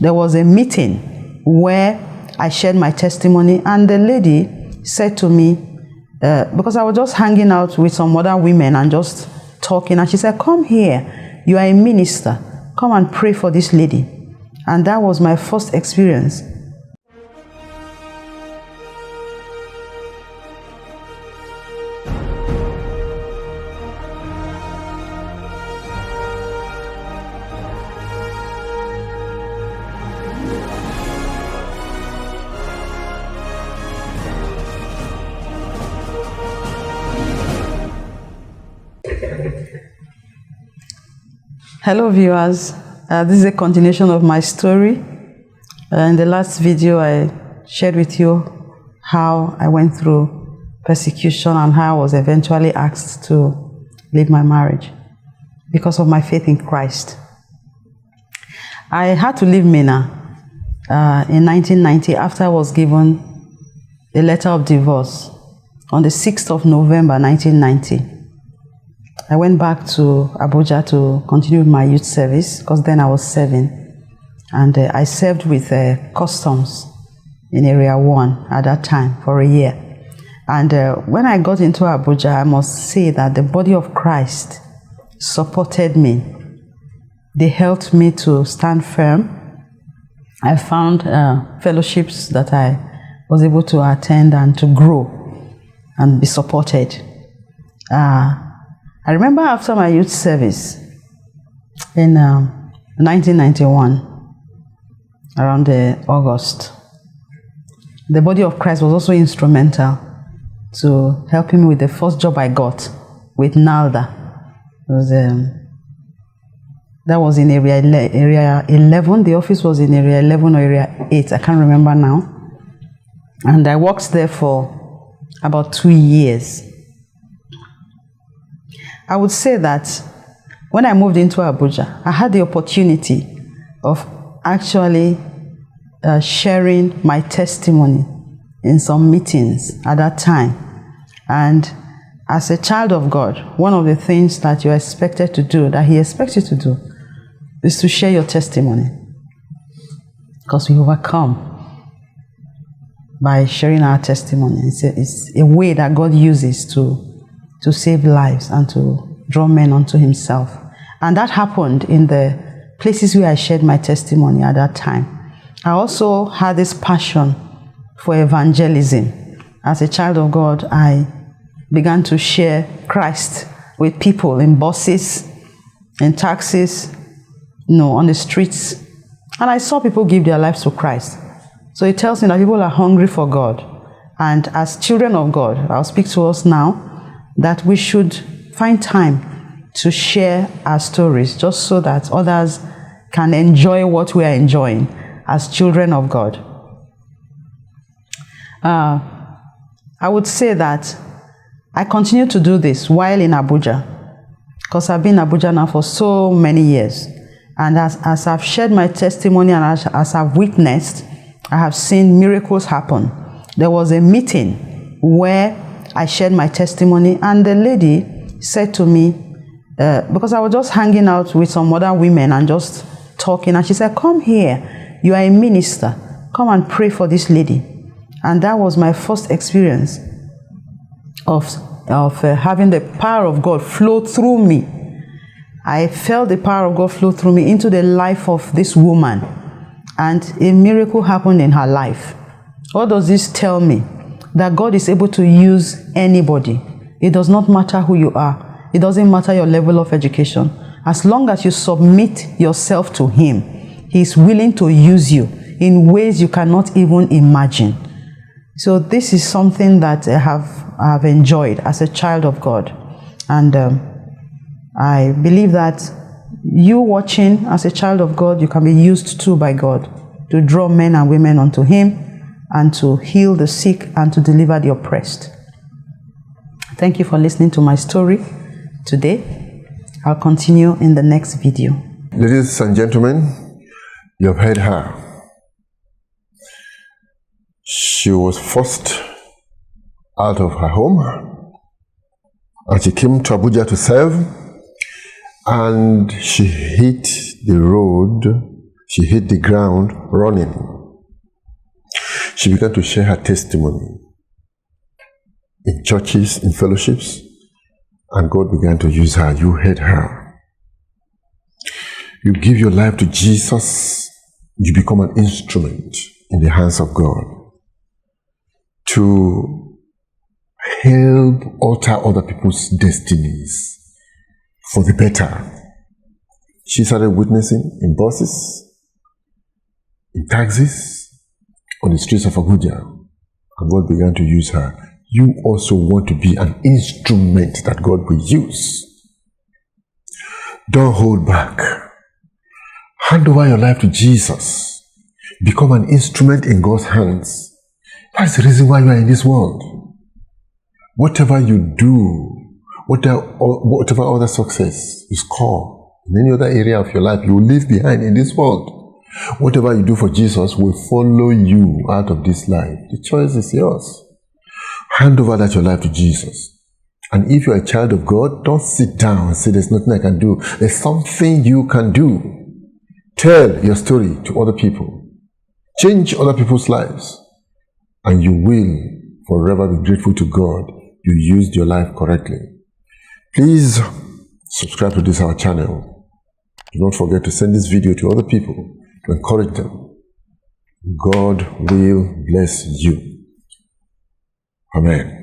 there was a meeting where I shared my testimony, and the lady said to me, because I was just hanging out with some other women and just talking, and she said, come here, you are a minister, come and pray for this lady. And that was my first experience. Hello viewers, this is a continuation of my story. In the last video I shared with you how I went through persecution and how I was eventually asked to leave my marriage because of my faith in Christ. I had to leave Minna in 1990 after I was given a letter of divorce on the 6th of November 1990. I went back to Abuja to continue my youth service because then I was 7, and I served with customs in Area 1 at that time for a year. And when I got into Abuja, I must say that the body of Christ supported me. They helped me to stand firm. I found fellowships that I was able to attend and to grow and be supported. I remember after my youth service in 1991, around August, the body of Christ was also instrumental to helping me with the first job I got with NALDA. That was in area 11. The office was in area 11 or area 8. I can't remember now. And I worked there for about 2 years. I would say that when I moved into Abuja, I had the opportunity of actually sharing my testimony in some meetings at that time. And as a child of God, one of the things that you're expected to do, that He expects you to do, is to share your testimony. Because we overcome by sharing our testimony. It's a way that God uses to save lives and to draw men unto Himself. And that happened in the places where I shared my testimony at that time. I also had this passion for evangelism. As a child of God, I began to share Christ with people in buses, in taxis, on the streets. And I saw people give their lives to Christ. So it tells me that people are hungry for God. And as children of God, I'll speak to us now, that we should find time to share our stories just so that others can enjoy what we are enjoying as children of God. I would say that I continue to do this while in Abuja, because I've been in Abuja now for so many years. And as I've shared my testimony and as I've witnessed, I have seen miracles happen. There was a meeting where I shared my testimony, and the lady said to me, because I was just hanging out with some other women and just talking, and she said, come here, you are a minister, come and pray for this lady. And that was my first experience of having the power of God flow through me. I felt the power of God flow through me into the life of this woman, and a miracle happened in her life. What does this tell me? That God is able to use anybody. It does not matter who you are. It doesn't matter your level of education. As long as you submit yourself to Him, He is willing to use you in ways you cannot even imagine. So this is something that I have enjoyed as a child of God. And I believe that you watching as a child of God, you can be used too by God to draw men and women unto Him, and to heal the sick and to deliver the oppressed. Thank you for listening to my story today. I'll continue in the next video. Ladies and gentlemen, you have heard her. She was forced out of her home, and she came to Abuja to serve, and she hit the road. She hit the ground running. She began to share her testimony in churches, in fellowships, and God began to use her. You heard her. You give your life to Jesus, you become an instrument in the hands of God to help alter other people's destinies for the better. She started witnessing in buses, in taxis, on the streets of Abuja, and God began to use her. You also want to be an instrument that God will use. Don't hold back. Hand over your life to Jesus. Become an instrument in God's hands. That's the reason why you are in this world. Whatever you do, whatever other success you score in any other area of your life, you will leave behind in this world. Whatever you do for Jesus will follow you out of this life. The choice is yours. Hand over that your life to Jesus. And if you're a child of God, don't sit down and say there's nothing I can do. There's something you can do. Tell your story to other people. Change other people's lives. And you will forever be grateful to God you used your life correctly. Please subscribe to this our channel. Do not forget to send this video to other people to encourage them. God will bless you. Amen.